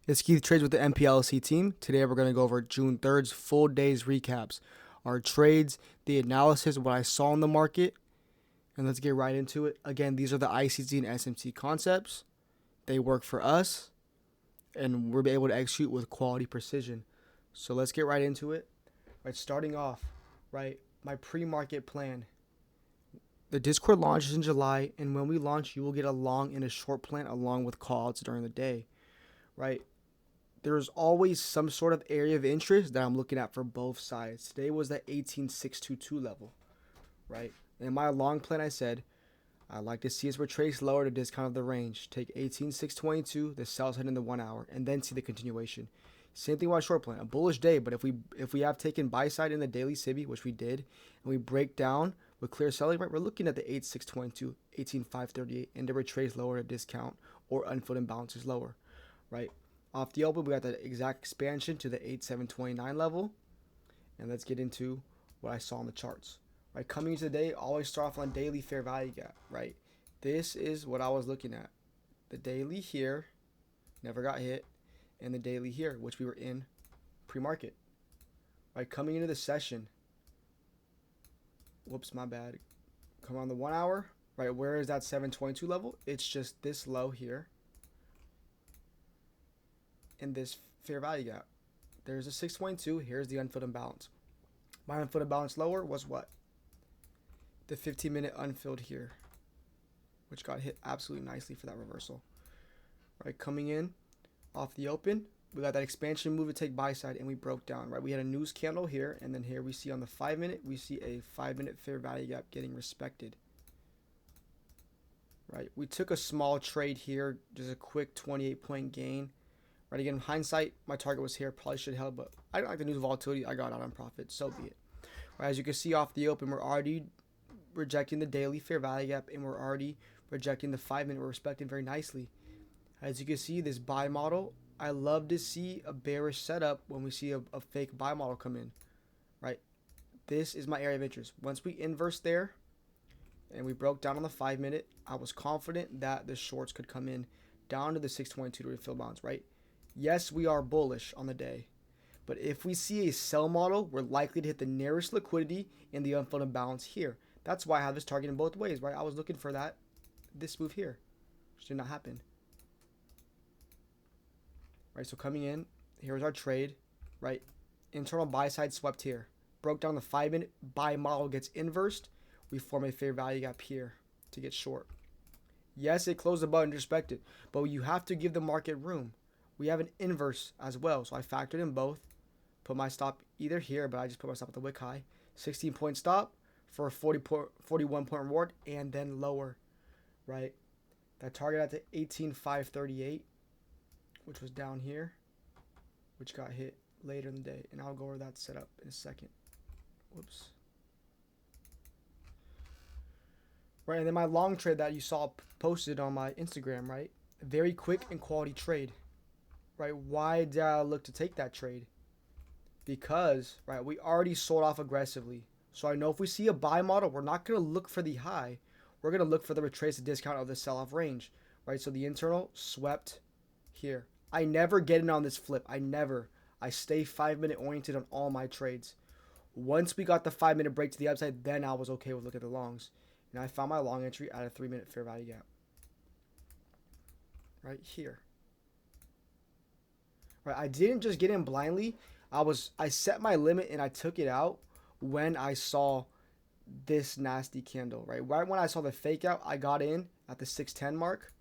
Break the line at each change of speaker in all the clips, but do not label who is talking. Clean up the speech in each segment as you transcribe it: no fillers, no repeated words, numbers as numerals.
It's Keith Trades with the MPLC team. Today we're going to go over June 3rd's full days recaps, our trades, the analysis, what I saw in the market, and let's get right into it. Again, these are the ICT and SMT concepts. They work for us, and we're able to execute with quality precision. So let's get right into it. Right, starting off, right, my pre-market plan. The Discord launches in July, and when we launch, you will get a long and a short plan along with calls during the day, right? There's always some sort of area of interest that I'm looking at for both sides. Today was that 18,622 level, right? In my long plan, I said I'd like to see us retrace lower to discount of the range. Take 18,622, the sell side in the 1 hour, and then see the continuation. Same thing about short plan. A bullish day, but if we have taken buy side in the daily SIBI, which we did, and we break down with clear selling, right, we're looking at the 8,622, 18,538, and to retrace lower to discount or unfilled imbalances lower, right? Off the open, we got the exact expansion to the 8,729 level. And let's get into what I saw on the charts. Right, coming into the day, always start off on daily fair value gap, right? This is what I was looking at. The daily here never got hit, and the daily here, which we were in pre-market. Right, coming into the session. Whoops, my bad. Come on the 1 hour, right? Where is that 722 level? It's just this low here in this fair value gap. There's a 622. Here's the unfilled imbalance. My unfilled imbalance lower was what? The 15-minute unfilled here, which got hit absolutely nicely for that reversal. Right, coming in off the open, we got that expansion move to take buy side, and we broke down. Right, we had a news candle here, and then here we see on the 5-minute, we see a 5-minute fair value gap getting respected. Right, we took a small trade here, just a quick 28-point gain. Right, again, in hindsight, my target was here. Probably should have held, but I don't like the news volatility. I got out on profit. So be it. Right, as you can see off the open, we're already rejecting the daily fair value gap, and we're already rejecting the 5-minute. We're respecting very nicely. As you can see, this buy model, I love to see a bearish setup when we see a fake buy model come in. Right, this is my area of interest. Once we inverse there, and we broke down on the 5-minute, I was confident that the shorts could come in down to the 622 to refill bounds. Right. Yes, we are bullish on the day, but if we see a sell model, we're likely to hit the nearest liquidity in the unfilled imbalance here. That's why I have this target in both ways, right? I was looking for this move here, which did not happen. Right, so coming in, here's our trade, right? Internal buy side swept here. Broke down the 5-minute, buy model gets inversed. We form a fair value gap here to get short. Yes, it closed above and respected, but you have to give the market room. We have an inverse as well, so I factored in both. Put my stop either here, but I just put my stop at the wick high. 16-point stop for a 41-point reward, and then lower, right? That target at the 18,538, which was down here, which got hit later in the day, and I'll go over that setup in a second. Whoops. Right, and then my long trade that you saw posted on my Instagram, right? A very quick and quality trade. Right, why did I look to take that trade? Because, right, we already sold off aggressively. So I know if we see a buy model, we're not going to look for the high. We're going to look for the retraced discount of the sell-off range, right? So the internal swept here. I never get in on this flip. I stay 5-minute oriented on all my trades. Once we got the 5-minute break to the upside, then I was okay with looking at the longs. And I found my long entry at a 3-minute fair value gap. Right here. Right, I didn't just get in blindly. I set my limit and I took it out when I saw this nasty candle. Right when I saw the fake out, I got in at the 610 mark.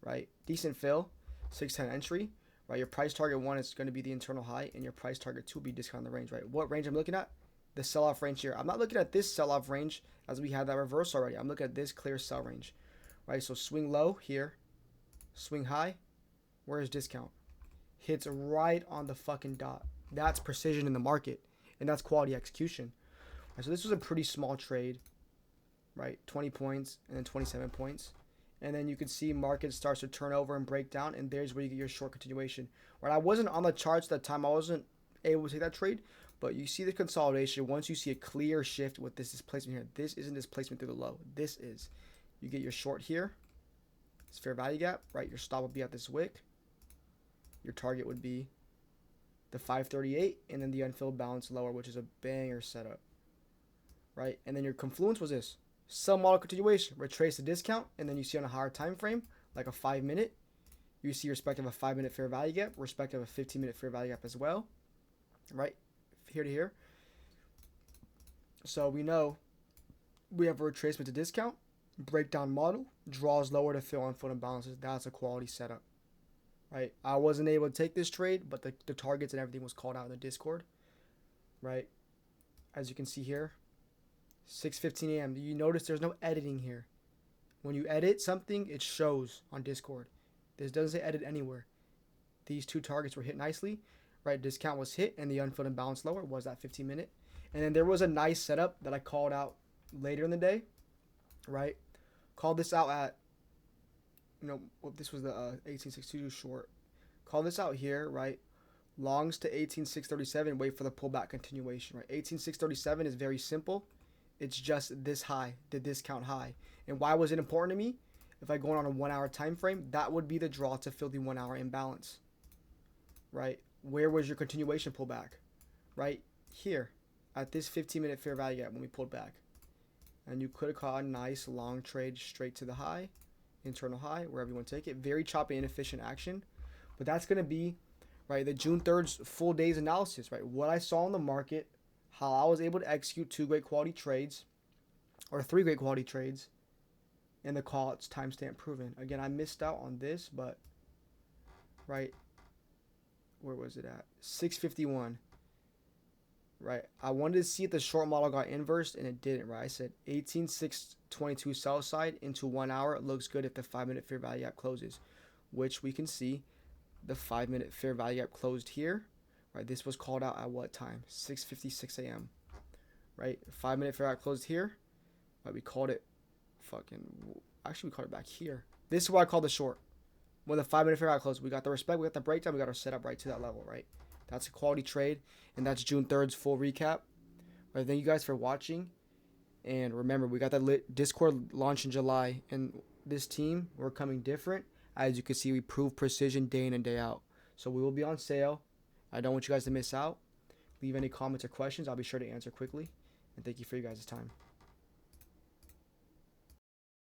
Right, decent fill, 610 entry. Right, your price target 1 is going to be the internal high, and your price target 2 will be discount the range. Right, what range I'm looking at? The sell-off range here. I'm not looking at this sell-off range as we had that reverse already. I'm looking at this clear sell range. Right, so swing low here, swing high. Where is discount? Hits right on the fucking dot. That's precision in the market, and that's quality execution. Right, so this was a pretty small trade, right? 20 points and then 27 points. And then you can see market starts to turn over and break down, and there's where you get your short continuation. Right, I wasn't on the charts at that time. I wasn't able to take that trade, but you see the consolidation. Once you see a clear shift with this displacement here, this isn't displacement through the low. This is. You get your short here. It's fair value gap, right? Your stop will be at this wick. your target would be the 538 and then the unfilled balance lower, which is a banger setup, right? And then your confluence was this sell model continuation, retrace the discount, and then you see on a higher time frame, like a 5 minute, you see respective of a 5 minute fair value gap, respective of a 15-minute fair value gap as well, right? Here to here. So we know we have a retracement to discount, breakdown model, draws lower to fill unfilled imbalances. That's a quality setup, right? I wasn't able to take this trade, but the targets and everything was called out in the Discord, right? As you can see here, 6:15 a.m. You notice there's no editing here. When you edit something, it shows on Discord. This doesn't say edit anywhere. These two targets were hit nicely, right? Discount was hit, and the unfilled imbalance lower was that 15-minute. And then there was a nice setup that I called out later in the day, right? Called this out at, this was the 1862 short. Call this out here, right? Longs to 18637, wait for the pullback continuation, right? 18637 is very simple. It's just this high, the discount high. And why was it important to me? If I go on a 1 hour time frame, that would be the draw to fill the 1 hour imbalance, right? Where was your continuation pullback? Right here at this 15-minute fair value gap when we pulled back. And you could have caught a nice long trade straight to the high, internal high, wherever you want to take it. Very choppy, inefficient action. But that's going to be, right, the June 3rd's full day's analysis, right? What I saw in the market, how I was able to execute 2 great quality trades, or 3 great quality trades, and the call, it's timestamp proven. Again, I missed out on this, but, right, where was it at? 651. Right, I wanted to see if the short model got inversed, and it didn't, right? I said 18622 sell side into 1 hour. It looks good if the 5-minute fair value gap closes, which we can see the 5-minute fair value gap closed here, right? This was called out at what time? 6:56 a.m., right? 5-minute fair value closed here, right? We called it we called it back here. This is why I called the short. When the 5-minute fair value closed, we got the respect, we got the breakdown, we got our setup right to that level, right? That's a quality trade, and that's June 3rd's full recap. Right, thank you guys for watching, and remember, we got that Discord launch in July, and this team, we're coming different. As you can see, we prove precision day in and day out. So we will be on sale. I don't want you guys to miss out. Leave any comments or questions. I'll be sure to answer quickly, and thank you for you guys' time.